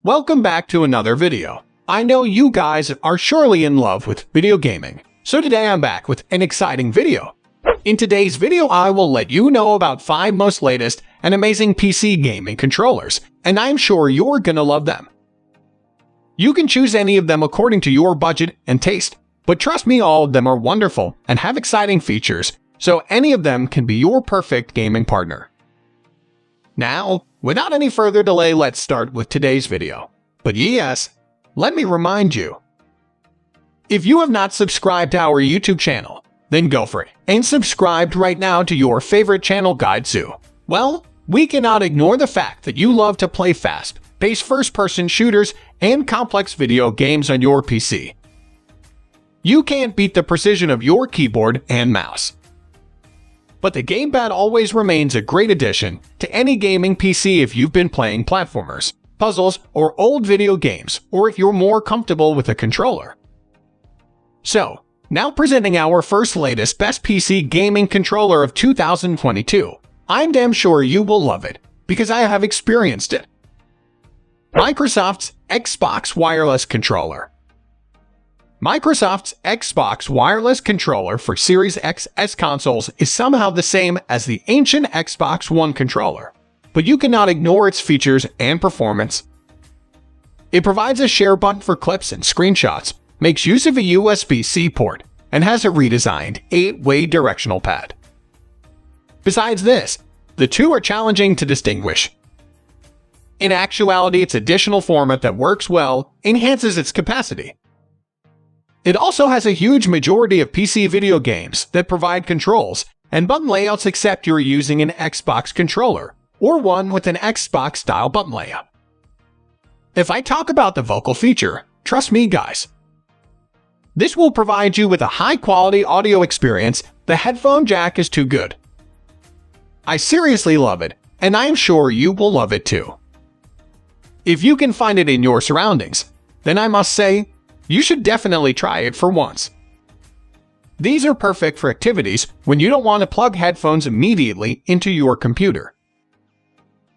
Welcome back to another video. I know you guys are surely in love with video gaming, so today I'm back with an exciting video. In today's video, I will let you know about 5 most latest and amazing PC gaming controllers, and I'm sure you're gonna love them. You can choose any of them according to your budget and taste, but trust me, all of them are wonderful and have exciting features, so any of them can be your perfect gaming partner. Now, without any further delay, let's start with today's video. But yes, let me remind you, if you have not subscribed to our YouTube channel, then go for it and subscribe right now to your favorite channel guide too. Well, we cannot ignore the fact that you love to play fast-paced first-person shooters and complex video games on your PC. You can't beat the precision of your keyboard and mouse. But the gamepad always remains a great addition to any gaming PC if you've been playing platformers, puzzles, or old video games, or if you're more comfortable with a controller. So, now presenting our first latest best PC gaming controller of 2022. I'm damn sure you will love it, because I have experienced it. Microsoft's Xbox Wireless Controller. Microsoft's Xbox Wireless Controller for Series XS consoles is somehow the same as the ancient Xbox One controller, but you cannot ignore its features and performance. It provides a share button for clips and screenshots, makes use of a USB-C port, and has a redesigned 8-way directional pad. Besides this, the two are challenging to distinguish. In actuality, its additional format that works well enhances its capacity. It also has a huge majority of PC video games that provide controls and button layouts except you're using an Xbox controller or one with an Xbox-style button layout. If I talk about the vocal feature, trust me guys, this will provide you with a high-quality audio experience. The headphone jack is too good. I seriously love it, and I'm sure you will love it too. If you can find it in your surroundings, then I must say, you should definitely try it for once. These are perfect for activities when you don't want to plug headphones immediately into your computer.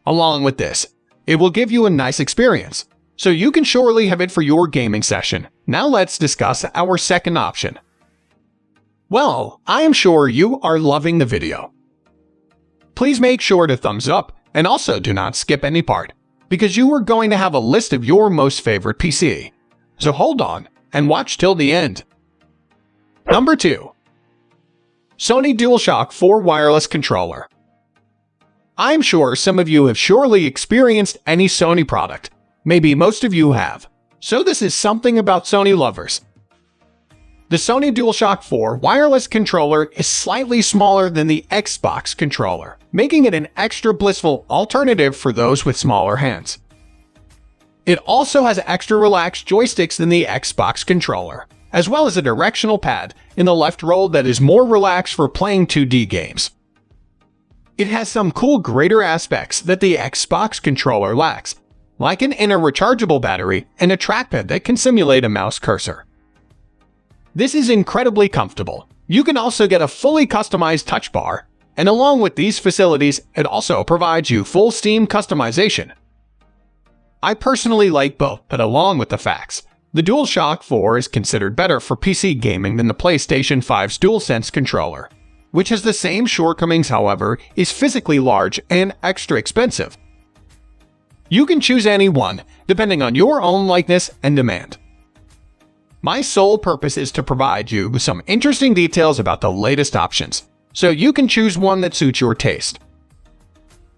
Along with this, it will give you a nice experience, so you can surely have it for your gaming session. Now let's discuss our second option. Well, I am sure you are loving the video. Please make sure to thumbs up and also do not skip any part, because you are going to have a list of your most favorite PC. So hold on and watch till the end. Number 2. Sony DualShock 4 Wireless Controller. I'm sure some of you have surely experienced any Sony product. Maybe most of you have. So this is something about Sony lovers. The Sony DualShock 4 wireless controller is slightly smaller than the Xbox controller, making it an extra blissful alternative for those with smaller hands. It also has extra relaxed joysticks than the Xbox controller, as well as a directional pad in the left roll that is more relaxed for playing 2D games. It has some cool greater aspects that the Xbox controller lacks, like an inner rechargeable battery and a trackpad that can simulate a mouse cursor. This is incredibly comfortable. You can also get a fully customized touch bar, and along with these facilities, it also provides you full Steam customization. I personally like both, but along with the facts, the DualShock 4 is considered better for PC gaming than the PlayStation 5's DualSense controller, which has the same shortcomings, however, is physically large and extra expensive. You can choose any one, depending on your own likeness and demand. My sole purpose is to provide you with some interesting details about the latest options, so you can choose one that suits your taste.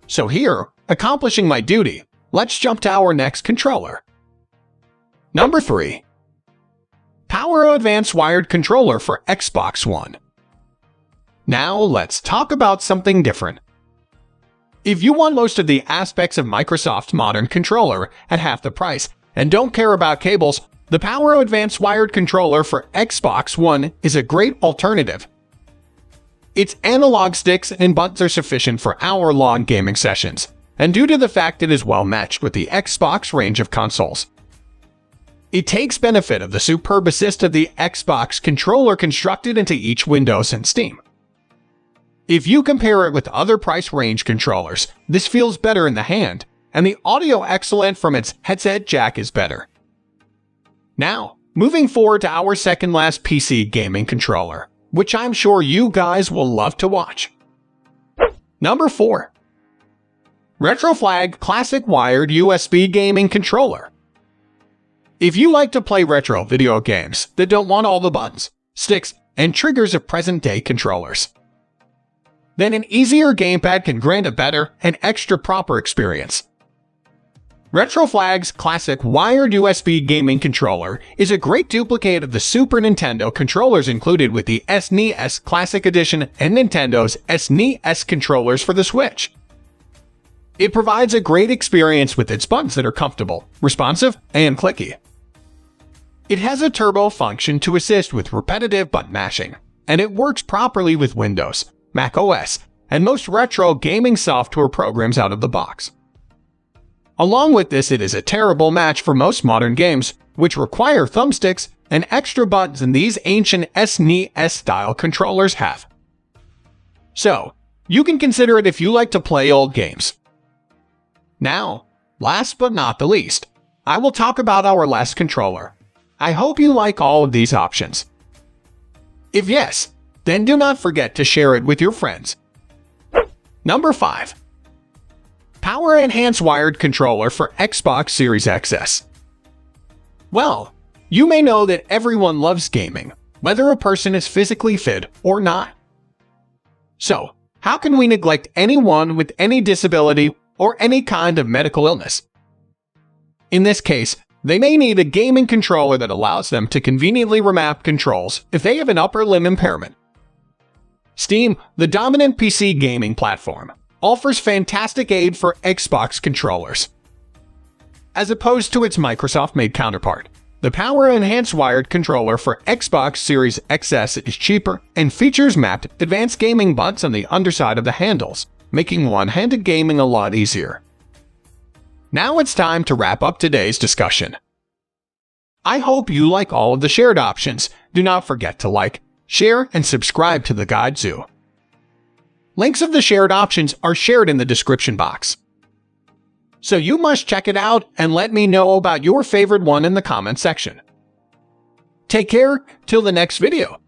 So here, accomplishing my duty, let's jump to our next controller. Number 3. PowerA Advanced Wired Controller for Xbox One. Now let's talk about something different. If you want most of the aspects of Microsoft's modern controller at half the price and don't care about cables, the PowerA Advanced Wired Controller for Xbox One is a great alternative. Its analog sticks and buttons are sufficient for hour-long gaming sessions, and due to the fact it is well matched with the Xbox range of consoles. It takes benefit of the superb assist of the Xbox controller constructed into each Windows and Steam. If you compare it with other price range controllers, this feels better in the hand, and the audio excellent from its headset jack is better. Now, moving forward to our second last PC gaming controller, which I'm sure you guys will love to watch. Number 4. Retroflag Classic Wired USB Gaming Controller. If you like to play retro video games that don't want all the buttons, sticks, and triggers of present-day controllers, then an easier gamepad can grant a better and extra proper experience. Retroflag's classic wired USB gaming controller is a great duplicate of the Super Nintendo controllers included with the SNES Classic Edition and Nintendo's SNES controllers for the Switch. It provides a great experience with its buttons that are comfortable, responsive, and clicky. It has a turbo function to assist with repetitive button mashing, and it works properly with Windows, Mac OS, and most retro gaming software programs out of the box. Along with this, it is a terrible match for most modern games, which require thumbsticks and extra buttons than these ancient SNES-style controllers have. So, you can consider it if you like to play old games. Now, last but not the least, I will talk about our last controller. I hope you like all of these options. If yes, then do not forget to share it with your friends. Number 5. PowerA Enhanced Wired Controller for Xbox Series XS. Well, you may know that everyone loves gaming, whether a person is physically fit or not. So, how can we neglect anyone with any disability or any kind of medical illness? In this case, they may need a gaming controller that allows them to conveniently remap controls if they have an upper limb impairment. Steam, the dominant PC gaming platform, offers fantastic aid for Xbox controllers. As opposed to its Microsoft-made counterpart, the PowerA Enhanced Wired Controller for Xbox Series XS is cheaper and features mapped advanced gaming buttons on the underside of the handles, making one-handed gaming a lot easier. Now it's time to wrap up today's discussion. I hope you like all of the shared options. Do not forget to like, share, and subscribe to the Guide Zoo. Links of the shared options are shared in the description box. So you must check it out and let me know about your favorite one in the comment section. Take care till the next video.